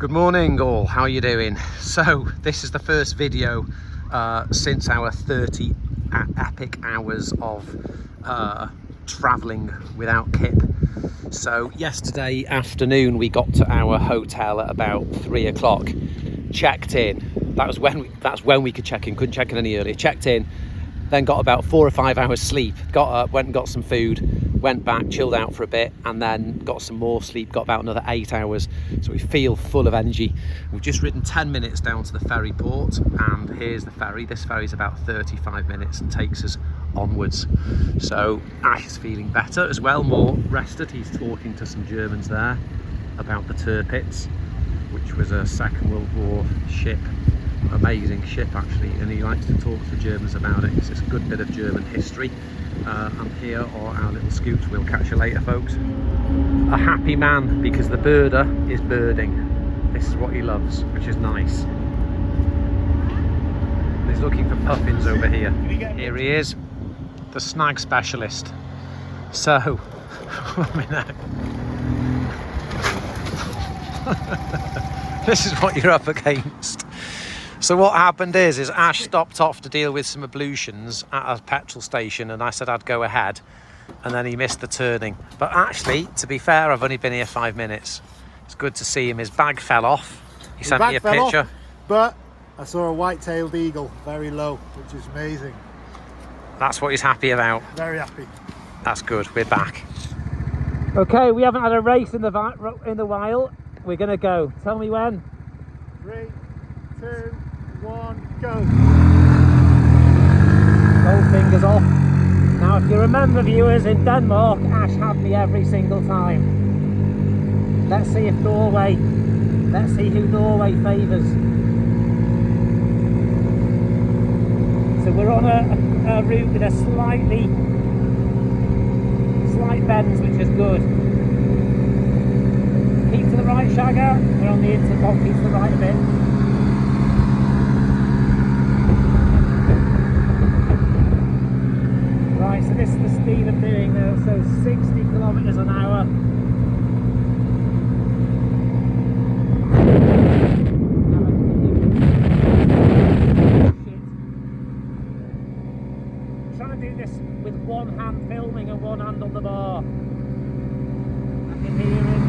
Good morning all, how are you doing? So this is the first video since our 30 epic hours of travelling without Kip. So yesterday afternoon we got to our hotel at about 3 o'clock, checked in. That's when we could check in, couldn't check in any earlier. Checked in, then got about 4 or 5 hours sleep, got up, went and got some food, went back, chilled out for a bit, and then got some more sleep, got about another 8 hours. So we feel full of energy. We've just ridden 10 minutes down to the ferry port, and here's the ferry. This ferry's about 35 minutes and takes us onwards. So Ash is feeling better as well, more rested. He's talking to some Germans there about the Tirpitz, which was a Second World War ship. Amazing ship actually, and he likes to talk to the Germans about it. It's a good bit of German history. And here are our little scoots. We'll catch you later, folks. A happy man because the birder is birding. This is what he loves, which is nice. He's looking for puffins over here. Here he is, the snag specialist. So, this is what you're up against. So what happened is Ash stopped off to deal with some ablutions at a petrol station, and I said I'd go ahead, and then he missed the turning. But actually, to be fair, I've only been here 5 minutes. It's good to see him. His bag fell off. He sent me a picture. But I saw a white-tailed eagle, very low, which is amazing. That's what he's happy about. Very happy. That's good. We're back. Okay, we haven't had a race in the while. We're gonna go. Tell me when. 3, 2, 1, go! Both fingers off. Now if you remember, viewers, in Denmark, Ash had me every single time. Let's see if Norway, let's see who Norway favours. So we're on a route with a slight bends, which is good. Keep to the right, Shagger. We're on the intercom, keep to the right a bit. Right, so this is the speed I'm doing now, so 60 kilometres an hour. I'm trying to do this with one hand filming and one hand on the bar. I can hear him.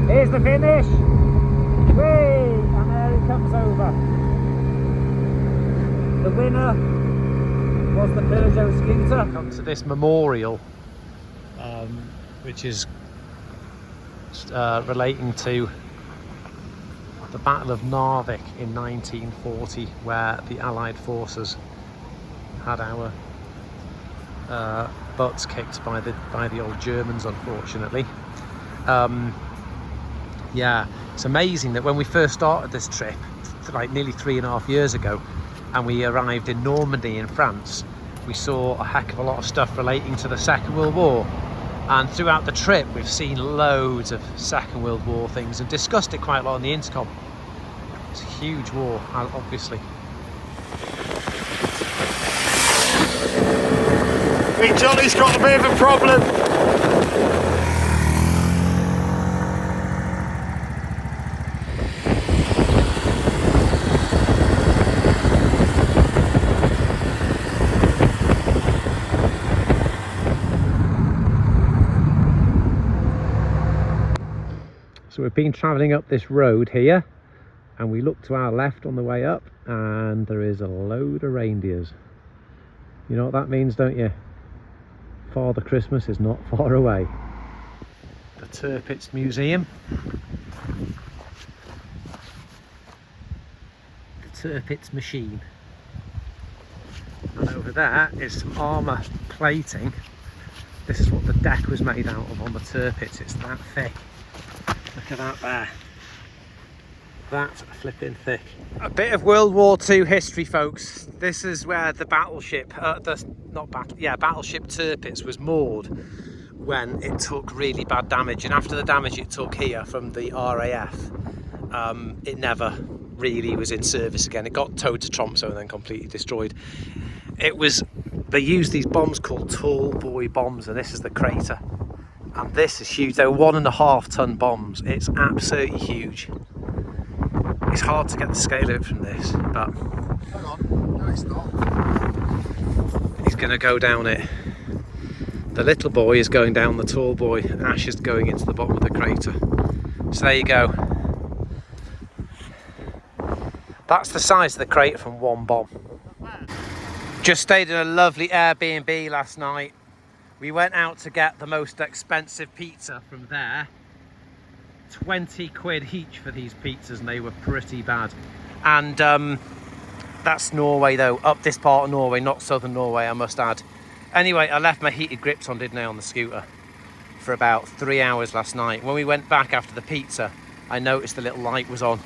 Here's the finish. Whee! And there he comes over. The winner was the Peugeot scooter. Come to this memorial, which is relating to the Battle of Narvik in 1940, where the Allied forces had our butts kicked by the old Germans, unfortunately. Yeah, it's amazing that when we first started this trip, like nearly 3.5 years ago, and we arrived in Normandy in France, we saw a heck of a lot of stuff relating to the Second World War. And throughout the trip, we've seen loads of Second World War things and discussed it quite a lot on the intercom. It's a huge war, obviously. Big Johnny's got a bit of a problem. So we've been travelling up this road here, and we look to our left on the way up, and there is a load of reindeers. You know what that means, don't you? Father Christmas is not far away. The Tirpitz Museum. The Tirpitz machine. And over there is some armour plating. This is what the deck was made out of on the Tirpitz. It's that thick. Look at that there. That's flipping thick. A bit of World War II history, folks. This is where the battleship, battleship Tirpitz was moored when it took really bad damage. And after the damage it took here from the RAF, it never really was in service again. It got towed to Tromsø and then completely destroyed. It was they use these bombs called tall boy bombs, and this is the crater. And this is huge. They're 1.5 ton bombs. It's absolutely huge. It's hard to get the scale of it from this, but Hang on, no it's not. he's going to go down it. The little boy is going down the tall boy, and Ash is going into the bottom of the crater. So there you go. That's the size of the crater from one bomb. Just stayed in a lovely Airbnb last night. We went out to get the most expensive pizza from there. 20 quid each for these pizzas, and they were pretty bad. And that's Norway though, up this part of Norway, not southern Norway, I must add. Anyway, I left my heated grips on, didn't I, on the scooter for about 3 hours last night. When we went back after the pizza, I noticed the little light was on.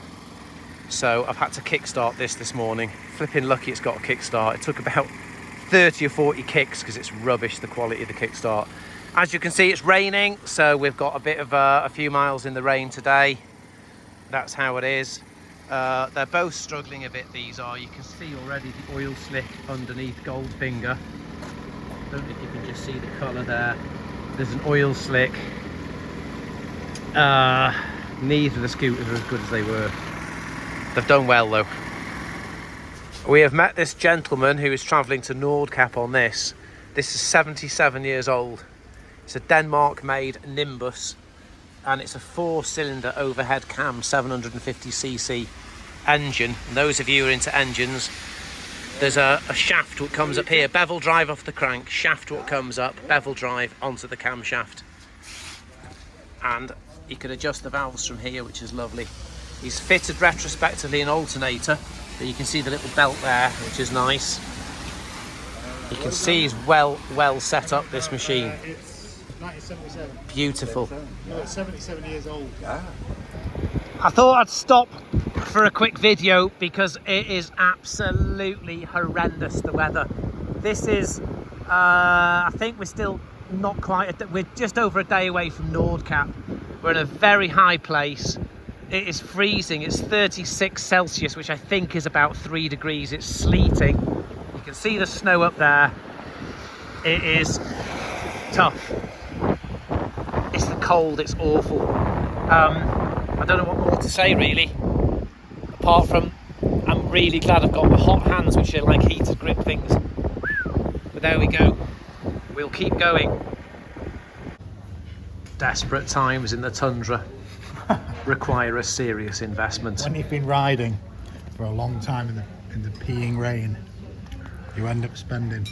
So I've had to kickstart this morning. Flipping lucky it's got a kickstart. It took about 30 or 40 kicks because it's rubbish, the quality of the kickstart. As you can see, it's raining, so we've got a bit of a few miles in the rain today. That's how it is. They're both struggling a bit, these are. You can see already the oil slick underneath Goldfinger. I don't know if you can just see the colour there. There's an oil slick. Neither of the scooters are as good as they were. They've done well though. We have met this gentleman who is travelling to Nordkapp on this. This is 77 years old. It's a Denmark-made Nimbus, and it's a 4-cylinder overhead cam 750cc engine. And those of you who are into engines, there's a shaft that comes up here, bevel drive off the crank, shaft what comes up, bevel drive onto the camshaft. And you can adjust the valves from here, which is lovely. He's fitted retrospectively an alternator, but you can see the little belt there, which is nice. You can see he's well set up, this machine. It's 1977. Beautiful. No, it's 77 years old. Ah. I thought I'd stop for a quick video because it is absolutely horrendous, the weather. This is, I think we're still not quite, we're just over a day away from Nordkapp. We're in a very high place. It is freezing. It's 36 Celsius, which I think is about 3 degrees. It's sleeting. You can see the snow up there. It is tough. It's the cold, it's awful. I don't know what more to say really, apart from I'm really glad I've got the hot hands, which are like heated grip things. But there we go. We'll keep going. Desperate times in the tundra require a serious investment. When you've been riding for a long time in the peeing rain, you end up spending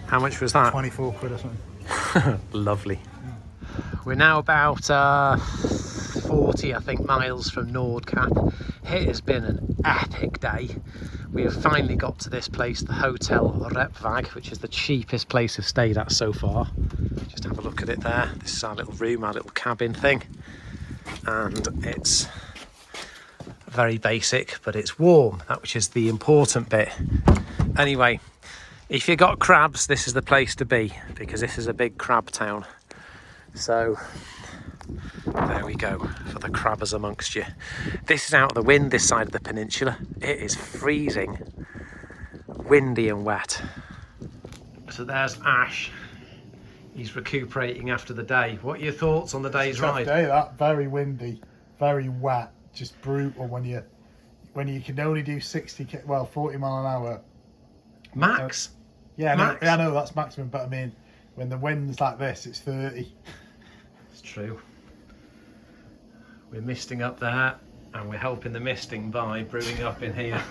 How much was that? 24 quid or something. Lovely. We're now about 40, I think, miles from Nordkapp. It has been an epic day. We have finally got to this place, the Hotel Repvag, which is the cheapest place we've stayed at so far. Just have a look at it there. This is our little room, our little cabin thing. And it's very basic, but it's warm, that which is the important bit. Anyway, if you got crabs, this is the place to be, because this is a big crab town. So there we go for the crabbers amongst you. This is out of the wind, this side of the peninsula. It is freezing, windy and wet. So there's Ash. He's recuperating after the day. What are your thoughts on the day's ride? Day, that very windy, very wet, just brutal when you can only do 40 mile an hour. Max? Yeah, Max. I know that's maximum, but I mean, when the wind's like this, it's 30. It's true. We're misting up there, and we're helping the misting by brewing up in here.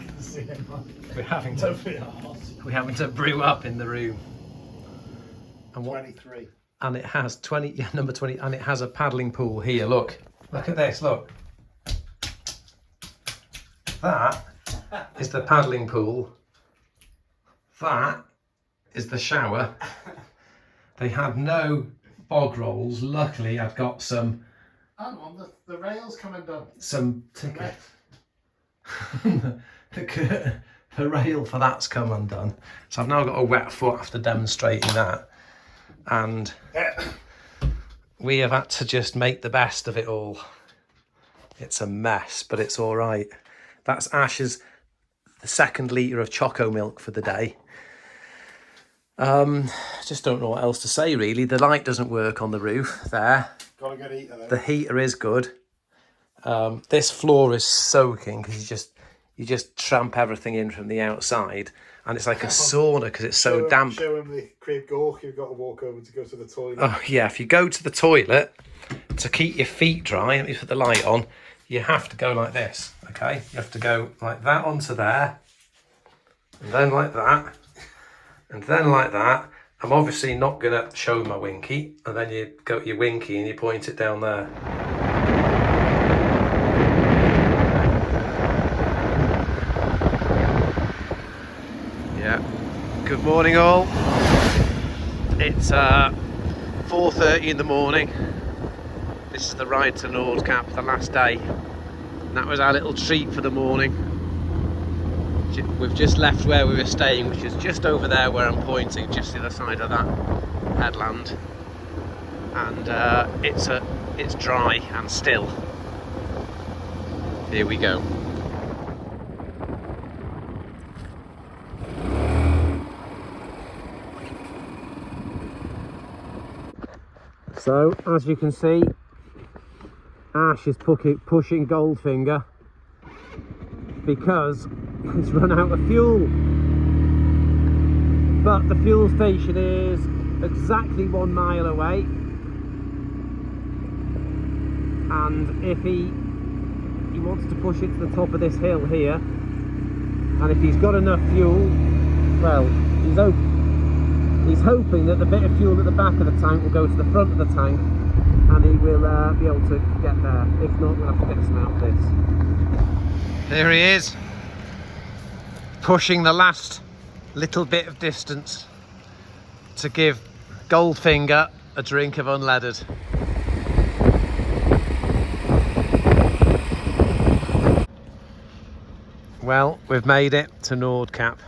We're having to brew up in the room. And 23. And it has number 20, and it has a paddling pool here. Look at this. Look, that is the paddling pool. That is the shower. They had no bog rolls. Luckily, I've got some. Hang on, the rail's come undone. Some ticket. the rail for that's come undone. So I've now got a wet foot after demonstrating that. And we have had to just make the best of it all. It's a mess, but it's all right. That's Ash's the 2nd litre of choco milk for the day. Just don't know what else to say really. The light doesn't work on the roof there. Got a good heater though. The heater is good. This floor is soaking because you just tramp everything in from the outside, and it's like a sauna because it's so damp. Show him the crib gork you've got to walk over to go to the toilet. Oh yeah, if you go to the toilet to keep your feet dry, let me put the light on, you have to go like this, okay? You have to go like that onto there, and then like that, and then like that. I'm obviously not going to show my winky, and then you go your winky and you point it down there. Yeah. Good morning all. It's 4:30 in the morning. This is the ride to Nordkapp, the last day. And that was our little treat for the morning. We've just left where we were staying, which is just over there where I'm pointing, just the other side of that headland. And it's dry and still. Here we go. So, as you can see, Ash is pushing Goldfinger because it's run out of fuel. But the fuel station is exactly 1 mile away. And if he wants to push it to the top of this hill here, and if he's got enough fuel, well, he's hoping that the bit of fuel at the back of the tank will go to the front of the tank, and he will be able to get there. If not, we'll have to get some out of this. There he is, pushing the last little bit of distance to give Goldfinger a drink of unleaded. Well, we've made it to Nordkapp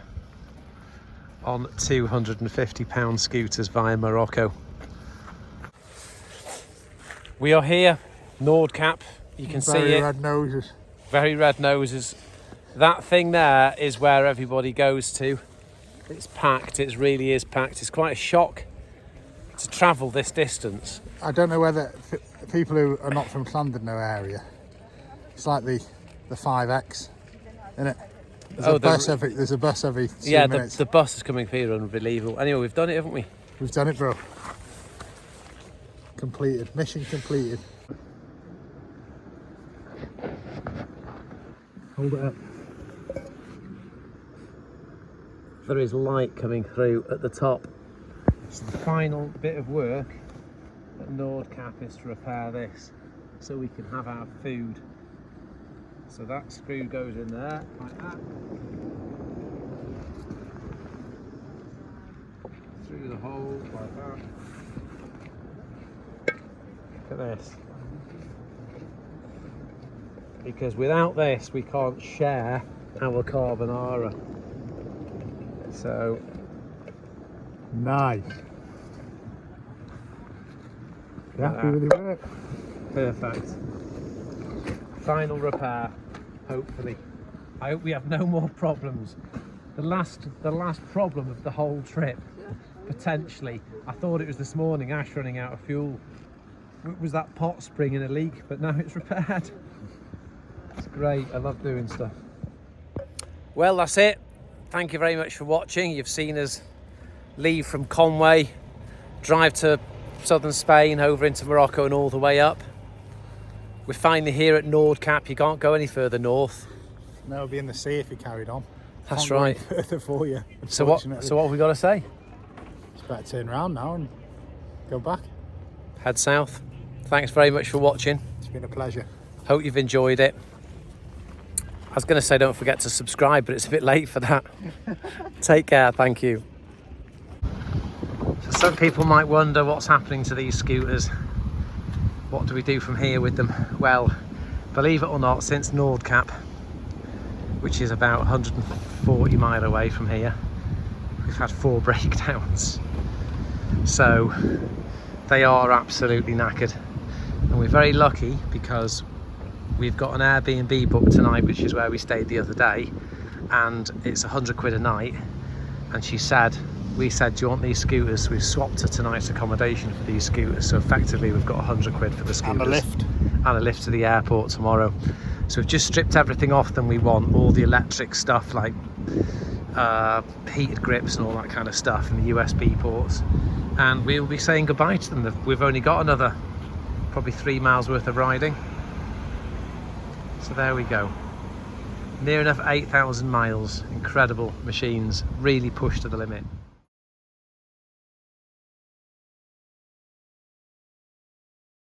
on £250 scooters via Morocco. We are here, Nordkapp. You can see it. Very red noses. Very red noses. That thing there is where everybody goes to. It's packed, it really is packed. It's quite a shock to travel this distance. I don't know whether people who are not from Llandudno area, it's like the 5X, isn't it? There's a bus every 2 minutes. The bus is coming here, unbelievable. Anyway, we've done it, haven't we? We've done it, bro. Completed. Mission completed. Hold it up. There is light coming through at the top. So the final bit of work at Nordkapp is to repair this so we can have our food. So that screw goes in there like that, through the hole like that. Look at this. Because without this we can't share our carbonara. So nice. You happy with the work? Perfect. Final repair, hopefully. I hope we have no more problems. The last problem of the whole trip, potentially. I thought it was this morning, Ash running out of fuel. It was that pot spring in a leak, but now it's repaired. It's great, I love doing stuff. Well, that's it. Thank you very much for watching. You've seen us leave from Conway, drive to southern Spain, over into Morocco and all the way up. We're finally here at Nordkapp. You can't go any further north. No, it'll be in the sea if you carried on. That's right. Further for you. So what have we got to say? It's better to turn around now and go back. Head south. Thanks very much for watching. It's been a pleasure. Hope you've enjoyed it. I was going to say don't forget to subscribe, but it's a bit late for that. Take care. Thank you. So some people might wonder what's happening to these scooters. What do we do from here with them? Well, believe it or not, since Nordkapp, which is about 140 mile away from here, we've had 4 breakdowns. So they are absolutely knackered. And we're very lucky because we've got an Airbnb booked tonight, which is where we stayed the other day, and it's £100 a night. And she said we said, do you want these scooters? So we've swapped to tonight's accommodation for these scooters. So effectively we've got 100 quid for the scooters. And a lift. And a lift to the airport tomorrow. So we've just stripped everything off that we want, all the electric stuff like heated grips and all that kind of stuff, and the USB ports. And we'll be saying goodbye to them. We've only got another probably 3 miles worth of riding. So there we go. Near enough 8,000 miles. Incredible machines, really pushed to the limit.